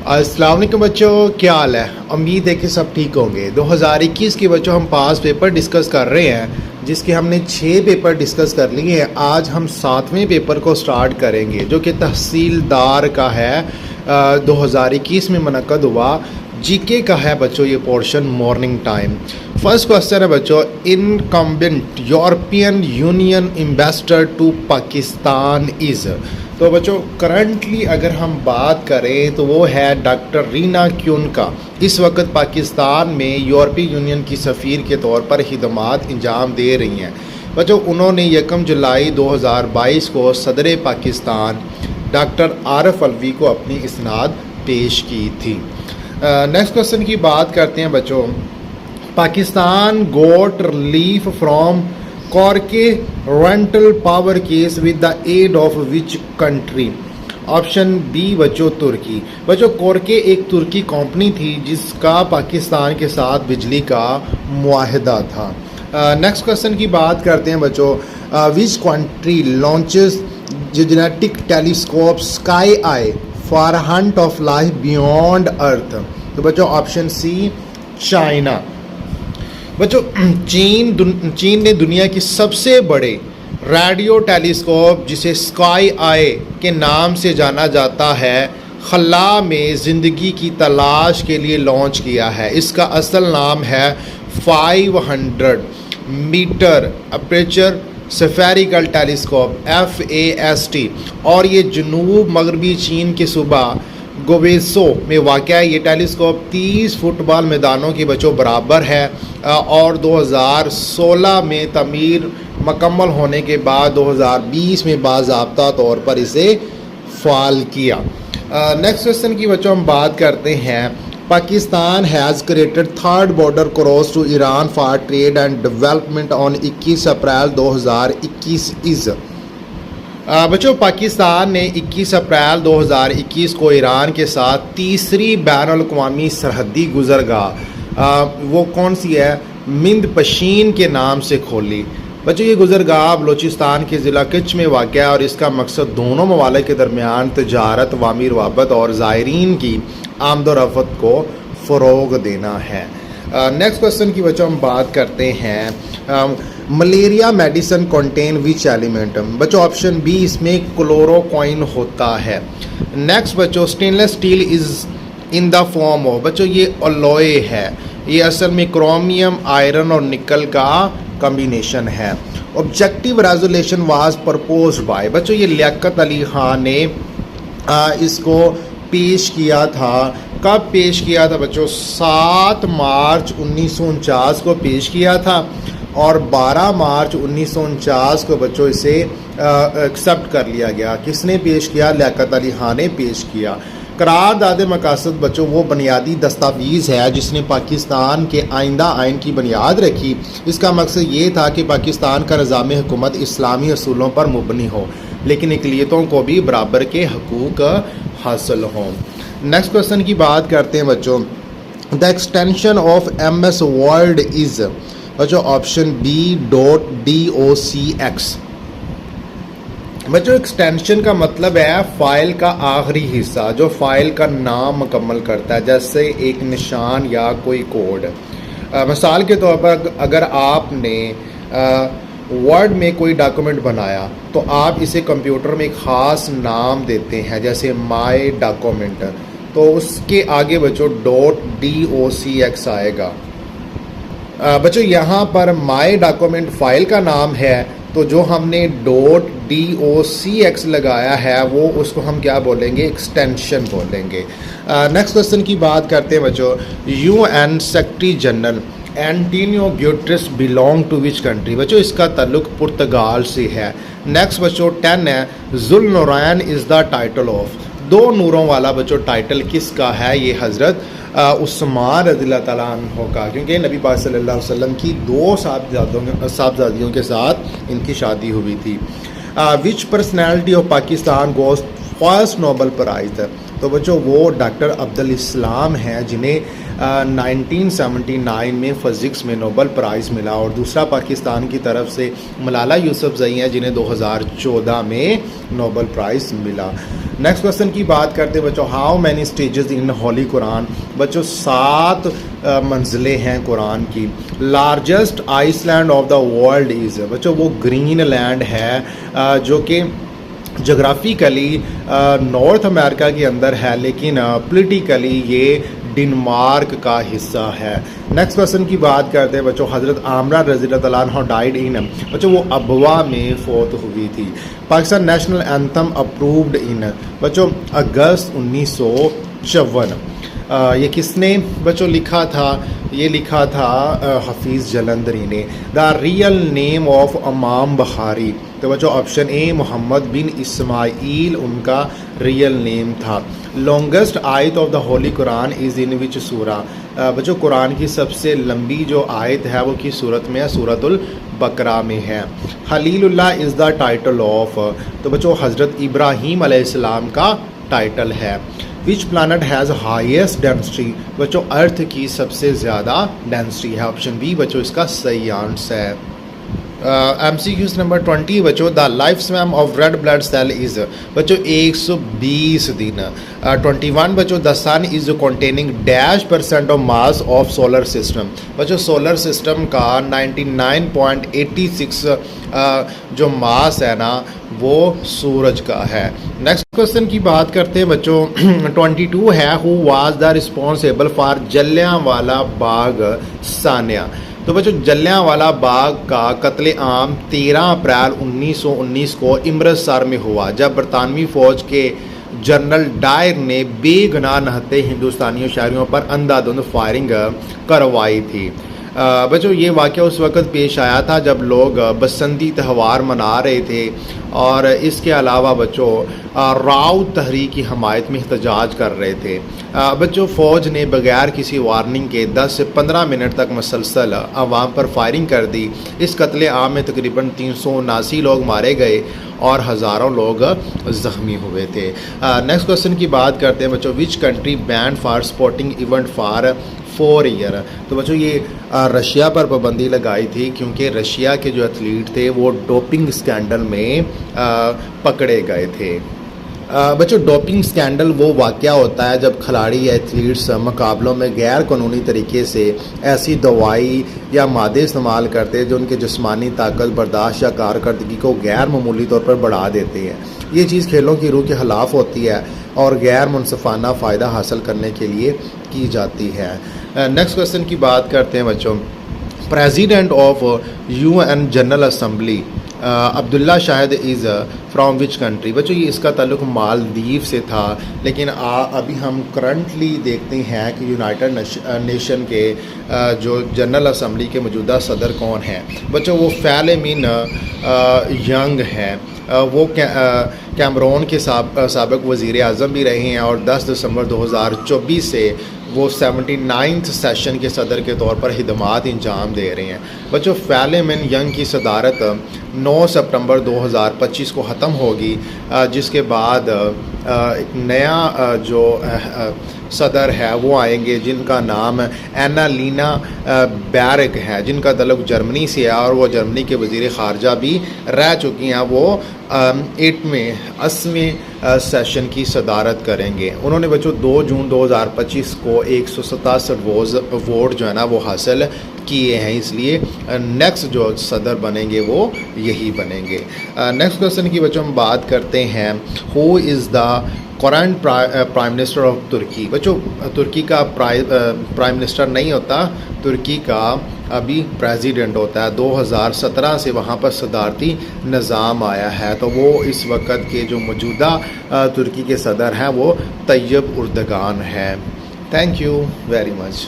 अस्सलाम वालेकुम बच्चों, क्या हाल है। उम्मीद है कि सब ठीक होंगे। 2021 के बच्चों हम पास पेपर डिस्कस कर रहे हैं, जिसके हमने 6 पेपर डिस्कस कर लिए हैं। आज हम 7वें पेपर को स्टार्ट करेंगे, जो कि तहसीलदार का है। 2021 में मुनक्कद हुआ। जीके का है बच्चों ये portion, morning time. First question है बच्चों, incumbent European Union ambassador to Pakistan is. तो बच्चों करंटली अगर हम बात करें तो वो है डॉक्टर रीना क्यून का। इस वक्त पाकिस्तान में यूरोपीय यूनियन की सफ़ीर के तौर पर खिदमात अंजाम दे रही हैं। बच्चों उन्होंने 1 जुलाई 2022 को सदर पाकिस्तान डॉक्टर आरिफ अलवी को अपनी इसनाद पेश की थी। नेक्स्ट क्वेश्चन की बात करते हैं बच्चों। Pakistan got relief from Karkey rental power case with the aid of which country. Option B बच्चों तुर्की। बच्चों कॉर्के एक तुर्की कंपनी थी जिसका पाकिस्तान के साथ बिजली का मुआहदा था। नेक्स्ट क्वेश्चन की बात करते हैं बच्चों। Which country launches genetic telescope sky I for Hunt of life beyond अर्थ। तो बच्चों ऑप्शन सी चाइना। बच्चों चीन ने दुनिया की सबसे बड़े रेडियो टेलीस्कोप, जिसे स्काई आई के नाम से जाना जाता है, खला में ज़िंदगी की तलाश के लिए लॉन्च किया है। इसका असल नाम है 500 metre aperture spherical telescope FAST, और ये जनूब मगरबी चीन के सूबा गोवेसो में वाक़या है। ये टेलीस्कोप 30 फुटबॉल मैदानों के बच्चों बराबर है और 2016 में तमीर मुकम्मल होने के बाद 2020 में बाज़ाब्ता तौर पर इसे फ़ाल किया। नेक्स्ट क्वेश्चन की बच्चों हम बात करते हैं। Pakistan has created third border cross to Iran for trade and development on 21 April 2021 is. बच्चों पाकिस्तान ने 21 अप्रैल 2021 को ईरान के साथ तीसरी बैनुल-अक़वामी सरहदी गुज़रगाह, वो कौन सी है, मिंद पशीन के नाम से खोली। बच्चों ये गुज़रगाह बलोचिस्तान के ज़िला कच्छ में वाक़ है और इसका मकसद दोनों ममालिक के दरमियान तजारत, अवामी रवाबत और ज़ायरीन की आमदोरफ़्त को फ़रोग़ देना है। नेक्स्ट क्वेश्चन की बच्चों हम बात करते हैं। Malaria medicine contain which element. बच्चों ऑप्शन बी इसमें क्लोरोक्विन होता है। नेक्स्ट बच्चों stainless steel is in the form of. बच्चों ये अलॉय है, ये असल में क्रोमियम, आयरन और निकल का कम्बिनेशन है। Objective resolution was proposed by. बच्चों ये लियाकत अली खान ने इसको पेश किया था। कब पेश किया था बच्चों? 7 मार्च 1949 को पेश किया था और 12 मार्च 1949 को बच्चों इसे एक्सेप्ट कर लिया गया। किसने पेश किया? लियाकत अली खान ने पेश किया। करारदाद मकासद बच्चों वो बुनियादी दस्तावेज़ है जिसने पाकिस्तान के आइंदा आइन की बुनियाद रखी। इसका मकसद ये था कि पाकिस्तान का निज़ाम हुकूमत इस्लामी असूलों पर मुबनी हो, लेकिन अक़लियतों को भी बराबर के हकूक़ हासिल हों। नेक्स्ट क्वेश्चन की बात करते हैं बच्चों। The extension of MS word is. बच्चों ऑप्शन बी .docx। बच्चों एक्सटेंशन का मतलब है फ़ाइल का आखिरी हिस्सा जो फ़ाइल का नाम मुकम्मल करता है, जैसे एक निशान या कोई कोड। मिसाल के तौर पर अगर आपने वर्ड में कोई डॉक्यूमेंट बनाया तो आप इसे कंप्यूटर में एक ख़ास नाम देते हैं, जैसे माई डॉक्यूमेंट, तो उसके आगे बच्चों .docx आएगा। बच्चों यहाँ पर माई डॉक्यूमेंट फ़ाइल का नाम है, तो जो हमने .docx लगाया है वो उसको हम क्या बोलेंगे? एक्सटेंशन बोलेंगे। नेक्स्ट क्वेश्चन की बात करते हैं बच्चों। UN secretary general Antonio Guterres belong to which country. बच्चों इसका ताल्लुक पुर्तगाल से है। नेक्स्ट बच्चों 10 है, ज़ुल्नुरैन इज़ द टाइटल ऑफ। 2 नूरों वाला बच्चों टाइटल किसका है? ये हज़रत उस्मान रज़ियल्लाहु ताला अन्हु का, क्योंकि नबी पाक सल्लल्लाहु अलैहि वसल्लम की 2 साहबजादियों के साथ इनकी शादी हुई थी। Which personality of Pakistan goes first Nobel prize. तो बच्चों वो डॉक्टर अब्दुल इस्लाम हैं जिन्हें 1979 में फ़िज़िक्स में नोबल प्राइज़ मिला, और दूसरा पाकिस्तान की तरफ से मलाला यूसुफ़ज़ई हैं जिन्हें 2014 में नोबल प्राइज़ मिला। नेक्स्ट क्वेश्चन की बात करते हैं बच्चों, how many stages in holy Quran. बच्चों 7 मंजिलें हैं कुरान की। Largest island of the world is, बच्चों वो ग्रीनलैंड है जो कि जोग्राफिकली नॉर्थ अमेरिका के अंदर है, लेकिन पॉलिटिकली ये डेनमार्क का हिस्सा है। नेक्स्ट क्वेश्चन की बात करते हैं बच्चों, हज़रत आमरा रज़ियल्लाहु अन्हा डाइड इन, बच्चों वो अबवा में फ़ौत हुई थी। Pakistan national anthem approved in, बच्चों अगस्त 1954। ये किसने बच्चों लिखा था? ये लिखा था हफीज़ जलंधरी ने। द रियल नेम ऑफ इमाम बुखारी, तो बच्चों ऑप्शन ए मोहम्मद बिन इस्माइल उनका रियल नेम था। लॉन्गेस्ट आयत of the holy Quran is in which सूरा, बच्चों कुरान की सबसे लंबी जो आयत है वो किस सूरत में है? सूरतुल बकरा में है। Khalilullah is the title of, तो बच्चों हज़रत इब्राहीम अलैहिस्सलाम का टाइटल है। विच प्लानट हैज़ हाईएस्ट डेंसिटी, बच्चों अर्थ की सबसे ज़्यादा डेंसिटी है। ऑप्शन बी बच्चों इसका सही आंसर है। MCQs नंबर 20 बच्चों, the life span of red blood cell is, बच्चों 120 दिन। 21 बच्चों, the sun is containing -% of mass of solar system, बच्चों सोलर सिस्टम का 99.86 जो मास है ना वो सूरज का है। नेक्स्ट क्वेश्चन की बात करते हैं बच्चों 22 है, who was the responsible for Jallianwala Bagh सानिया, तो बच्चों जलियांवाला बाग का कत्ले आम 13 अप्रैल 1919 को अमृतसर में हुआ, जब बरतानवी फ़ौज के जनरल डायर ने बेगुनाह नहते हिंदुस्तानी शहरियों पर अंधाधुंध फायरिंग करवाई थी। बच्चों ये वाक़या उस वक़्त पेश आया था जब लोग बसंती त्यौहार मना रहे थे, और इसके अलावा बच्चों राउत तहरीक की हमायत में एहतजाज कर रहे थे। बच्चों फ़ौज ने बगैर किसी वार्निंग के 10 से 15 मिनट तक मुसलसल आवाम पर फायरिंग कर दी। इस कत्ले आम में तकरीबन 379 लोग मारे गए और हज़ारों लोग ज़ख्मी हुए थे। नेक्स्ट क्वेश्चन की बात करते हैं बच्चों, which country ban for sporting event for 4 year, तो बच्चों ये रशिया पर पाबंदी लगाई थी क्योंकि रशिया के जो एथलीट थे वो डोपिंग स्कैंडल में पकड़े गए थे। बच्चों डोपिंग स्कैंडल वो वाक़या होता है जब खिलाड़ी या एथलीट्स मुकाबलों में गैर कानूनी तरीके से ऐसी दवाई या मादे इस्तेमाल करते हैं जो उनके जिस्मानी ताकत बर्दाश्त या कारकर्दगी को गैर मामूली तौर पर बढ़ा देते हैं। ये चीज़ खेलों की रूह के ख़िलाफ़ होती है और गैर मुनसिफाना फ़ायदा हासिल करने के लिए की जाती है। नेक्स्ट क्वेश्चन की बात करते हैं बच्चों, president of UN general assembly Abdulla Shahid is from which country, बच्चों ये इसका ताल्लुक मालदीव से था, लेकिन अभी हम करंटली देखते हैं कि यूनाइटेड नेशन के जो जनरल असम्बली के मौजूदा सदर कौन हैं। बच्चों वो फ़ैलेमिन यंग हैं, वो कैमरून के साबिक वज़ीर आज़म भी रहे हैं और 10 दिसंबर 2024 से वो 79th सेशन के सदर के तौर पर खिदमात अंजाम दे रहे हैं। बच्चों फ़ैलेमिन यंग की सदारत 9 सितंबर 2025 को ख़त्म होगी, जिसके बाद एक नया जो सदर है वो आएंगे जिनका नाम एनालीना बैरक है, जिनका तल्लुक़ जर्मनी से है और वो जर्मनी के वज़ीर ख़ारजा भी रह चुकी हैं। वो 80वें सेशन की सदारत करेंगे। उन्होंने बच्चों 2 जून 2025 को 167 वोट जो है ना वो हासिल किए हैं, इसलिए नेक्स्ट जो सदर बनेंगे वो यही बनेंगे। नेक्स्ट क्वेश्चन की बच्चों हम बात करते हैं, who is the current prime minister of तुर्की। बच्चों तुर्की का प्राइम मिनिस्टर नहीं होता, तुर्की का अभी प्रेसिडेंट होता है। 2017 से वहाँ पर सदारती निज़ाम आया है, तो वो इस वक्त के जो मौजूदा तुर्की के सदर हैं वो तैयब उर्दगान है। Thank you very much.